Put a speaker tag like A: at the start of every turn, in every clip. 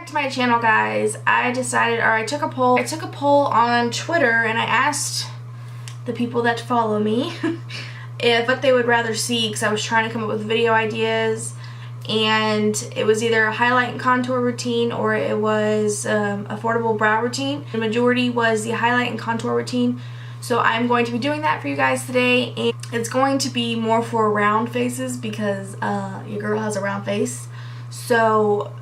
A: Back to my channel, guys. I took a poll on Twitter, and I asked the people that follow me if what they would rather see, because I was trying to come up with video ideas, and it was either a highlight and contour routine or it was affordable brow routine. The majority was the highlight and contour routine, so I'm going to be doing that for you guys today, and it's going to be more for round faces because your girl has a round face, so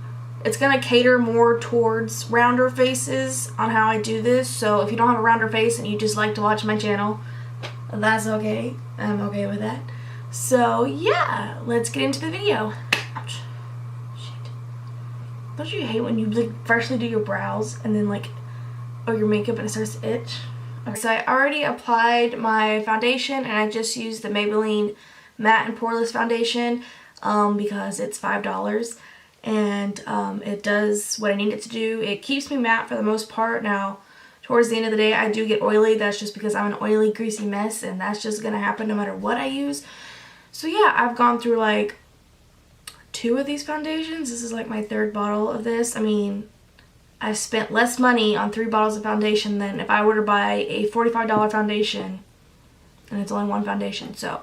A: it's going to cater more towards rounder faces on how I do this. So if you don't have a rounder face and you just like to watch my channel, that's okay. I'm okay with that. So yeah, let's get into the video. Ouch. Shit. Don't you hate when you like firstly do your brows and then your makeup and it starts to itch? Okay. So I already applied my foundation, and I just used the Maybelline Matte and Poreless Foundation because it's $5. And it does what I need it to do. It keeps me matte for the most part. Now, towards the end of the day, I do get oily. That's just because I'm an oily, greasy mess, and that's just going to happen no matter what I use. So yeah, I've gone through like 2 of these foundations. This is like my 3rd bottle of this. I mean, I've spent less money on 3 bottles of foundation than if I were to buy a $45 foundation, and it's only 1 foundation. So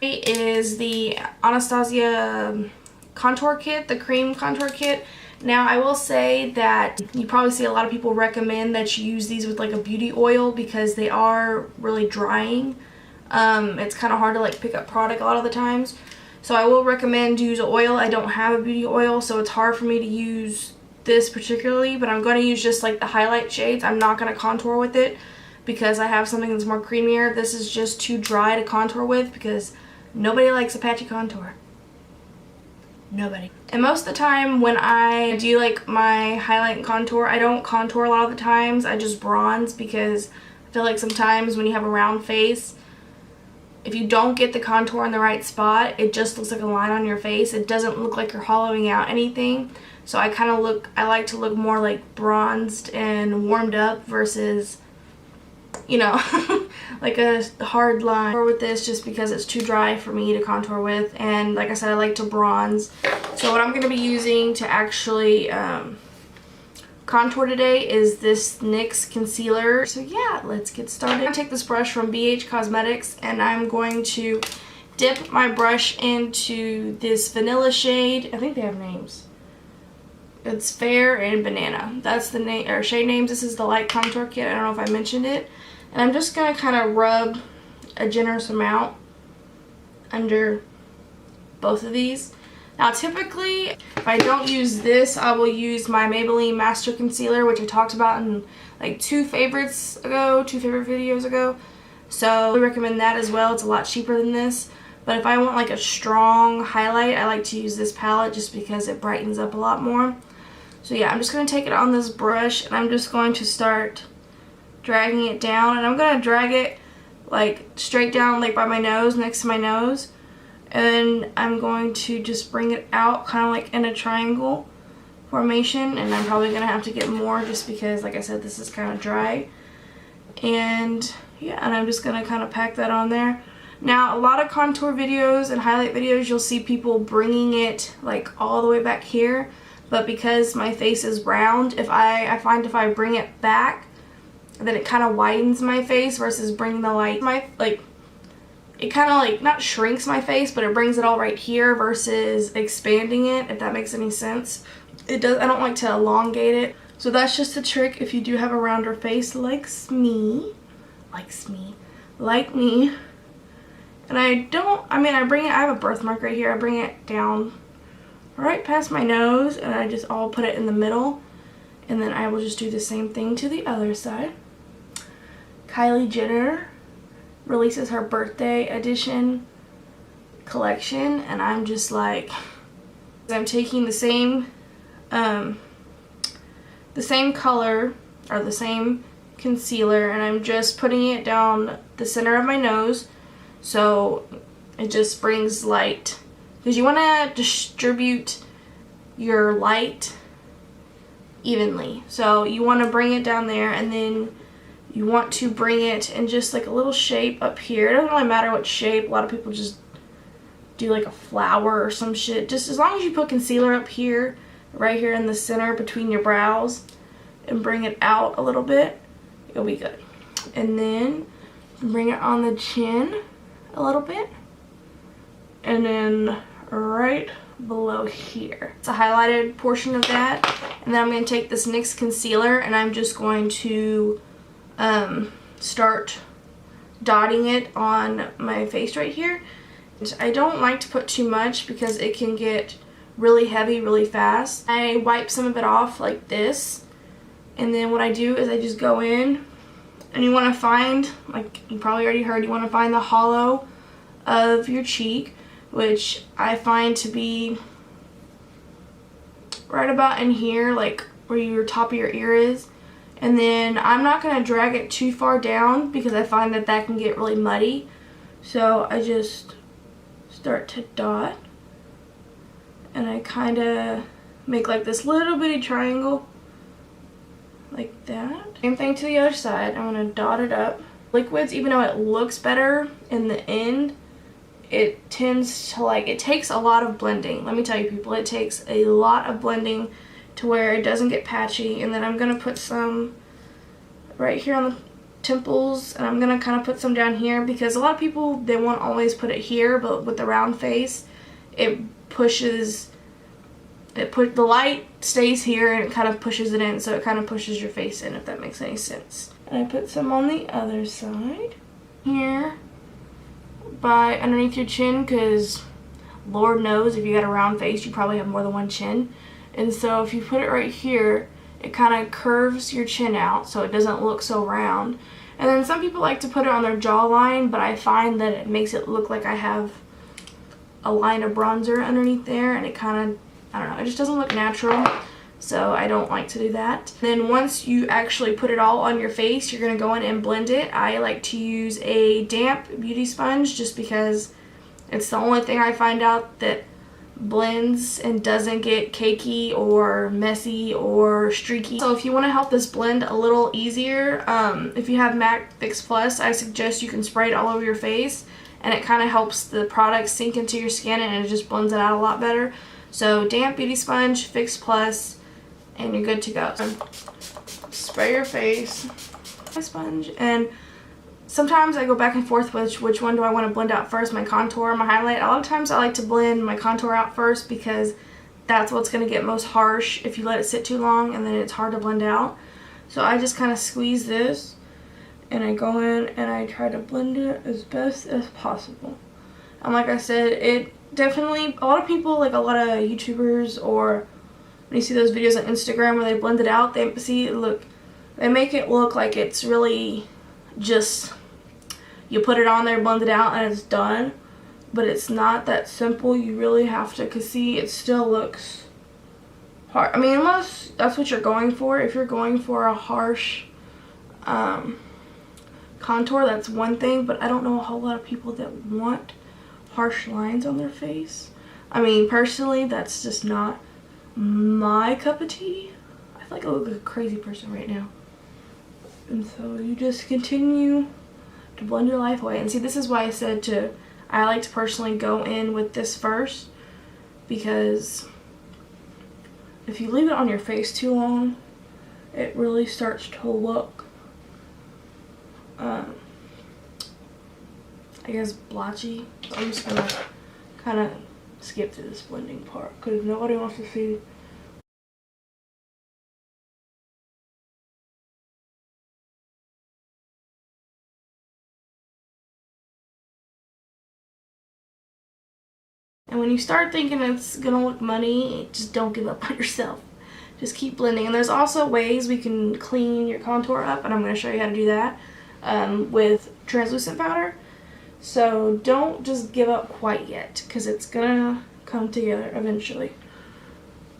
A: it is the Anastasia contour kit, the cream contour kit. Now I will say that you probably see a lot of people recommend that you use these with like a beauty oil because they are really drying. It's kind of hard to like pick up product a lot of the times, so I will recommend use oil. I don't have a beauty oil, so it's hard for me to use this particularly, but I'm going to use just like the highlight shades. I'm not going to contour with it because I have something that's more creamier. This is just too dry to contour with because nobody likes a patchy contour. Nobody. And most of the time when I do like my highlight and contour, I don't contour a lot of the times. I just bronze because I feel like sometimes when you have a round face, if you don't get the contour in the right spot, it just looks like a line on your face. It doesn't look like you're hollowing out anything. So I like to look more like bronzed and warmed up versus, you know, like a hard line. Or with this just because it's too dry for me to contour with, and like I said, I like to bronze. So what I'm going to be using to actually contour today is this NYX concealer. So yeah, let's get started. I'm going to take this brush from BH Cosmetics, and I'm going to dip my brush into this vanilla shade. I think they have names. It's Fair and Banana. That's the name or shade names. This is the light contour kit. I don't know if I mentioned it. And I'm just going to kind of rub a generous amount under both of these. Now typically, if I don't use this, I will use my Maybelline Master Concealer, which I talked about in like 2 favorite videos ago. So I recommend that as well. It's a lot cheaper than this. But if I want like a strong highlight, I like to use this palette just because it brightens up a lot more. So yeah, I'm just going to take it on this brush, and I'm just going to start dragging it down, and I'm going to drag it like straight down like by my nose, next to my nose, and I'm going to just bring it out kind of like in a triangle formation, and I'm probably going to have to get more just because, like I said, this is kind of dry. And yeah, and I'm just going to kind of pack that on there. Now a lot of contour videos and highlight videos, you'll see people bringing it like all the way back here, but because my face is round, I find if I bring it back, then it kind of widens my face versus bringing the light, it kind of like not shrinks my face, but it brings it all right here versus expanding it, if that makes any sense. It does. I don't like to elongate it. So that's just a trick if you do have a rounder face like me. And I have a birthmark right here. I bring it down right past my nose, and I'll put it in the middle, and then I will just do the same thing to the other side. Kylie Jenner releases her birthday edition collection, and I'm just like, I'm taking the same color or the same concealer, and I'm just putting it down the center of my nose, so it just brings light, because you want to distribute your light evenly. So you want to bring it down there, and then you want to bring it in just like a little shape up here. It doesn't really matter what shape. A lot of people just do like a flower or some shit. Just as long as you put concealer up here, right here in the center between your brows and bring it out a little bit, you'll be good. And then bring it on the chin a little bit, and then right below here. It's a highlighted portion of that. And then I'm going to take this NYX concealer and I'm just going to start dotting it on my face right here. I don't like to put too much because it can get really heavy really fast. I wipe some of it off like this, and then what I do is I just go in, and you want to find, like you probably already heard, you want to find the hollow of your cheek, which I find to be right about in here, like where your top of your ear is. And then I'm not going to drag it too far down because I find that that can get really muddy. So I just start to dot, and I kind of make like this little bitty triangle like that. Same thing to the other side. I'm going to dot it up. Liquids, even though it looks better in the end, it tends to it takes a lot of blending. Let me tell you people, it takes a lot of blending to where it doesn't get patchy. And then I'm going to put some right here on the temples, and I'm going to kind of put some down here because a lot of people, they won't always put it here, but with the round face, it pushes, the light stays here and it kind of pushes it in, so it kind of pushes your face in, if that makes any sense. And I put some on the other side here by underneath your chin, because Lord knows if you got a round face you probably have more than one chin. And so if you put it right here, it kind of curves your chin out so it doesn't look so round. And then some people like to put it on their jawline, but I find that it makes it look like I have a line of bronzer underneath there, and it kind of, I don't know, it just doesn't look natural. So I don't like to do that. Then once you actually put it all on your face, you're going to go in and blend it. I like to use a damp beauty sponge just because it's the only thing I find out that blends and doesn't get cakey or messy or streaky. So if you want to help this blend a little easier, if you have MAC Fix Plus, I suggest you can spray it all over your face, and it kind of helps the product sink into your skin and it just blends it out a lot better. So damp beauty sponge, Fix Plus, and you're good to go. So spray your face, my sponge, and sometimes I go back and forth with which one do I want to blend out first, my contour or my highlight. A lot of times I like to blend my contour out first because that's what's going to get most harsh if you let it sit too long, and then it's hard to blend out. So I just kind of squeeze this and I go in and I try to blend it as best as possible. And like I said, it definitely, a lot of people, like a lot of YouTubers, or when you see those videos on Instagram where they blend it out, they make it look like it's really just, you put it on there, blend it out, and it's done. But it's not that simple. You really have to, because see, it still looks hard. I mean, unless that's what you're going for. If you're going for a harsh contour, that's one thing, but I don't know a whole lot of people that want harsh lines on their face. I mean, personally, that's just not my cup of tea. I feel like I look like a crazy person right now. And so you just continue to blend your life away. And see, this is why I said I like to personally go in with this first, because if you leave it on your face too long, it really starts to look, I guess, blotchy. So I'm just gonna kind of skip through this blending part because nobody wants to see. And when you start thinking it's gonna look muddy, just don't give up on yourself. Just keep blending. And there's also ways we can clean your contour up, and I'm gonna show you how to do that with translucent powder. So don't just give up quite yet, because it's gonna come together eventually.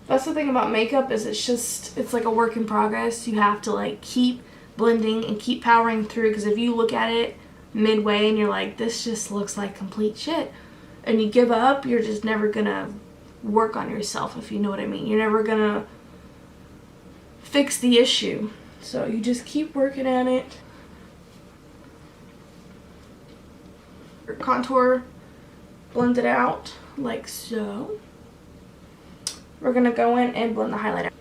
A: That's the thing about makeup, is it's like a work in progress. You have to like keep blending and keep powering through, because if you look at it midway and you're like, this just looks like complete shit, and you give up, you're just never gonna work on yourself, if you know what I mean. You're never gonna fix the issue. So you just keep working at it. Your contour, blend it out like so. we're going to go in and blend the highlight out.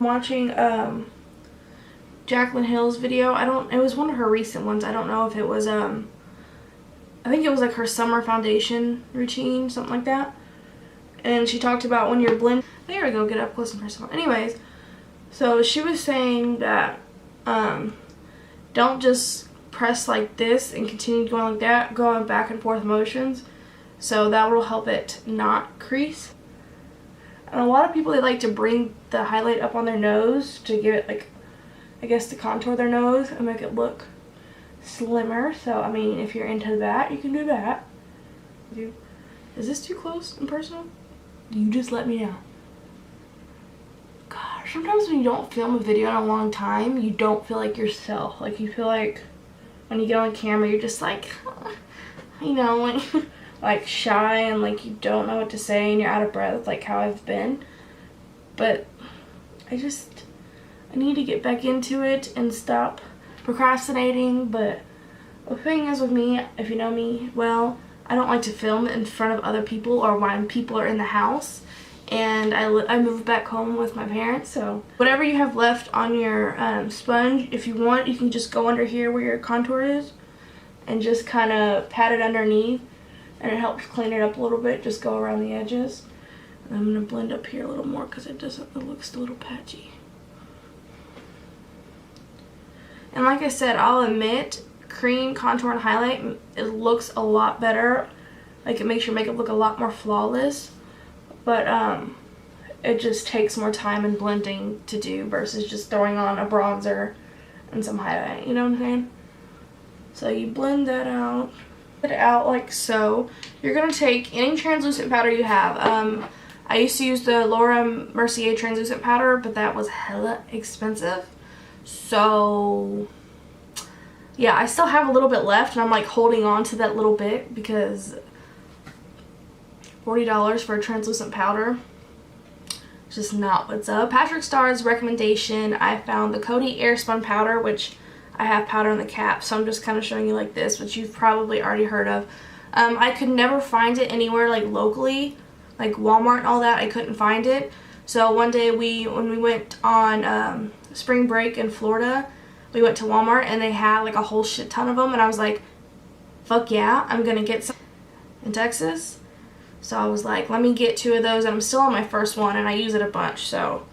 A: I'm watching Jaclyn Hill's video. It was one of her recent ones. I don't know if it was I think it was like her summer foundation routine, something like that. And she talked about when you're blending. There we go, get up close and personal. Anyways, so she was saying that don't just press like this and continue going like that, going back and forth motions. So that will help it not crease. And a lot of people, they like to bring the highlight up on their nose to give it, like, I guess, to contour their nose and make it look slimmer. So, I mean, if you're into that, you can do that. Is this too close and personal? You just let me know. Gosh, sometimes when you don't film a video in a long time, you don't feel like yourself. Like, you feel like when you get on camera, you're just like, you know, like shy and like you don't know what to say and you're out of breath, like how I've been. But I need to get back into it and stop procrastinating. But the thing is with me, if you know me well, I don't like to film in front of other people or when people are in the house. And I moved back home with my parents, so whatever you have left on your sponge, if you want, you can just go under here where your contour is and just kind of pat it underneath, and it helps clean it up a little bit. Just go around the edges. And I'm going to blend up here a little more because it looks a little patchy. And like I said, I'll admit, cream, contour, and highlight, it looks a lot better. Like, it makes your makeup look a lot more flawless. But it just takes more time and blending to do versus just throwing on a bronzer and some highlight, you know what I'm saying? So you blend that out. It out like so. You're going to take any translucent powder you have. I used to use the Laura Mercier translucent powder, but that was hella expensive. So yeah, I still have a little bit left, and I'm like holding on to that little bit because $40 for a translucent powder, it's just not what's up. Patrick Starr's recommendation, I found the Coty Airspun powder, which I have powder in the cap, so I'm just kind of showing you like this, which you've probably already heard of. I could never find it anywhere like locally, like Walmart and all that. I couldn't find it. So one day when we went on spring break in Florida, we went to Walmart and they had like a whole shit ton of them, and I was like, fuck yeah, I'm gonna get some in Texas. So I was like, let me get 2 of those, and I'm still on my first one, and I use it a bunch, so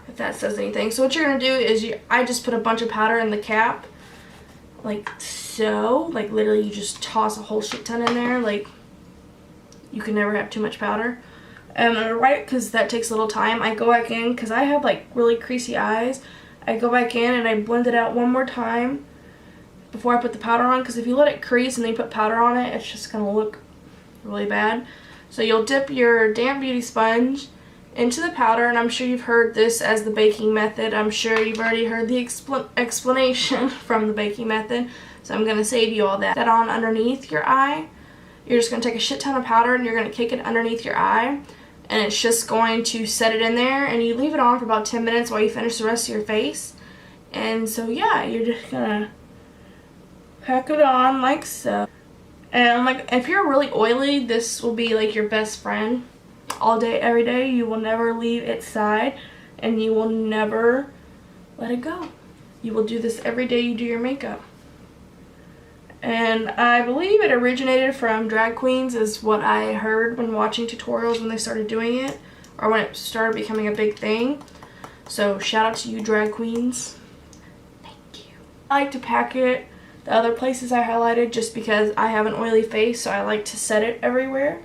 A: if that says anything. So what you're going to do is I just put a bunch of powder in the cap, like so. Like, literally, you just toss a whole shit ton in there. Like, you can never have too much powder. And right, because that takes a little time, I go back in, because I have, like, really creasy eyes. I go back in, and I blend it out one more time before I put the powder on, because if you let it crease and then you put powder on it, it's just going to look really bad. So you'll dip your damp beauty sponge into the powder, and I'm sure you've heard this as the baking method. I'm sure you've already heard the explanation from the baking method, so I'm going to save you all that. That on underneath your eye. You're just going to take a shit ton of powder and you're going to kick it underneath your eye, and it's just going to set it in there, and you leave it on for about 10 minutes while you finish the rest of your face. And so yeah, you're just going to pack it on like so. And like, if you're really oily, this will be like your best friend all day, every day. You will never leave its side, and you will never let it go. You will do this every day you do your makeup. And I believe it originated from drag queens, is what I heard when watching tutorials when they started doing it, or when it started becoming a big thing. So shout out to you drag queens. Thank you. I like to pack it the other places I highlighted just because I have an oily face, so I like to set it everywhere.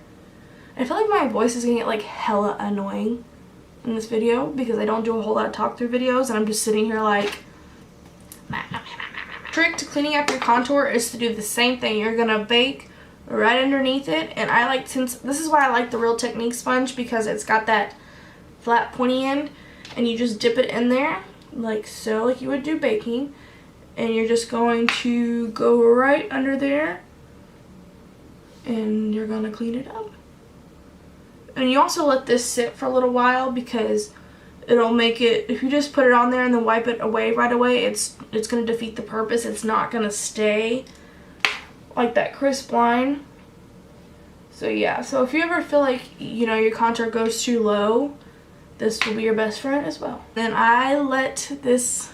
A: I feel like my voice is gonna get like hella annoying in this video because I don't do a whole lot of talk through videos, and I'm just sitting here like. Trick to cleaning up your contour is to do the same thing. You're gonna bake right underneath it, and I like, since this is why I like the Real Technique sponge, because it's got that flat pointy end, and you just dip it in there like so, like you would do baking. And you're just going to go right under there, and you're going to clean it up. And you also let this sit for a little while, because it'll make it, if you just put it on there and then wipe it away right away, it's going to defeat the purpose. It's not going to stay like that crisp line. So yeah, so if you ever feel like, you know, your contour goes too low, this will be your best friend as well. Then I let this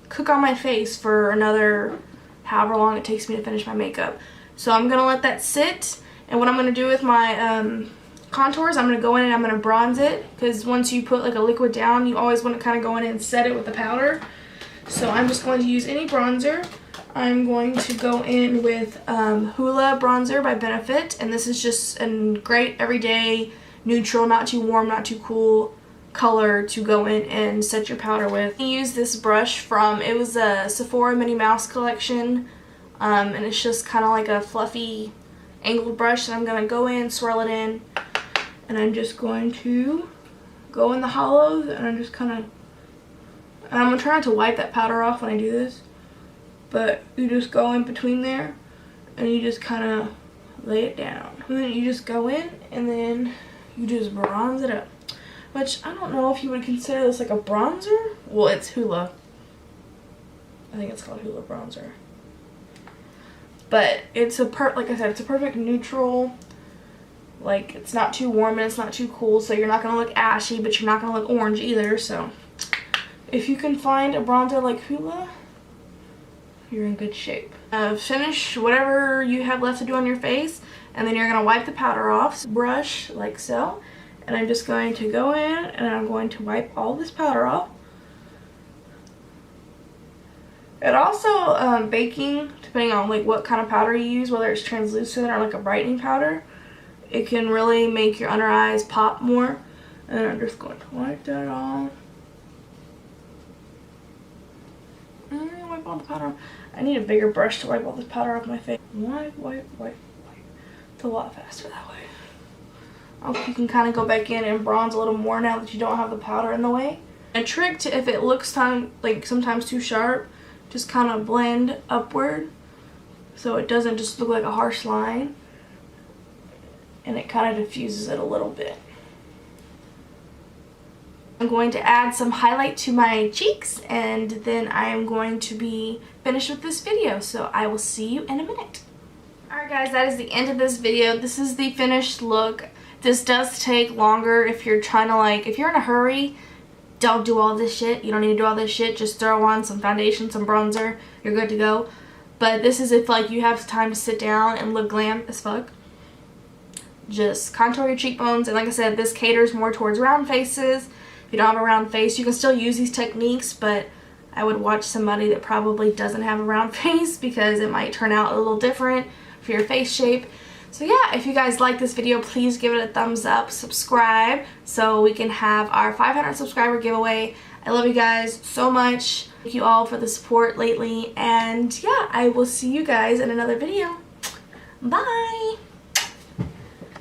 A: cook on my face for another however long it takes me to finish my makeup. So I'm gonna let that sit, and what I'm gonna do with my contours, I'm gonna go in and I'm gonna bronze it, because once you put like a liquid down, you always want to kind of go in and set it with the powder. So I'm just going to use any bronzer. I'm going to go in with Hoola bronzer by Benefit, and this is just a great everyday neutral, not too warm, not too cool color to go in and set your powder with. I use this brush from, it was a Sephora Minnie Mouse collection, and it's just kind of like a fluffy angled brush, and I'm going to go in, swirl it in, and I'm just going to go in the hollows, and I'm just kind of, and I'm going to try not to wipe that powder off when I do this, but you just go in between there, and you just kind of lay it down. And then you just go in, and then you just bronze it up. Which, I don't know if you would consider this like a bronzer. Well, it's Hoola. I think it's called Hoola bronzer. But it's a like I said, it's a perfect neutral. Like, it's not too warm and it's not too cool, so you're not going to look ashy, but you're not going to look orange either. So, if you can find a bronzer like Hoola, you're in good shape. Finish whatever you have left to do on your face, and then you're going to wipe the powder off. Brush, like so. And I'm just going to go in and I'm going to wipe all this powder off. It also, baking, depending on like what kind of powder you use, whether it's translucent or like a brightening powder, it can really make your under eyes pop more. And I'm just going to wipe that off. And wipe all the powder off. I need a bigger brush to wipe all this powder off my face. Wipe, wipe, wipe, wipe. It's a lot faster that way. You can kind of go back in and bronze a little more now that you don't have the powder in the way. A trick to, if it looks like sometimes too sharp, just kind of blend upward so it doesn't just look like a harsh line, and it kind of diffuses it a little bit. I'm going to add some highlight to my cheeks, and then I am going to be finished with this video, so I will see you in a minute. Alright guys, that is the end of this video. This is the finished look. This does take longer if you're trying to, like, if you're in a hurry, don't do all this shit. You don't need to do all this shit. Just throw on some foundation, some bronzer. You're good to go. But this is if, like, you have time to sit down and look glam as fuck. Just contour your cheekbones. And like I said, this caters more towards round faces. If you don't have a round face, you can still use these techniques, but I would watch somebody that probably doesn't have a round face because it might turn out a little different for your face shape. So yeah, if you guys like this video, please give it a thumbs up, subscribe, so we can have our 500 subscriber giveaway. I love you guys so much. Thank you all for the support lately, and yeah, I will see you guys in another video. Bye!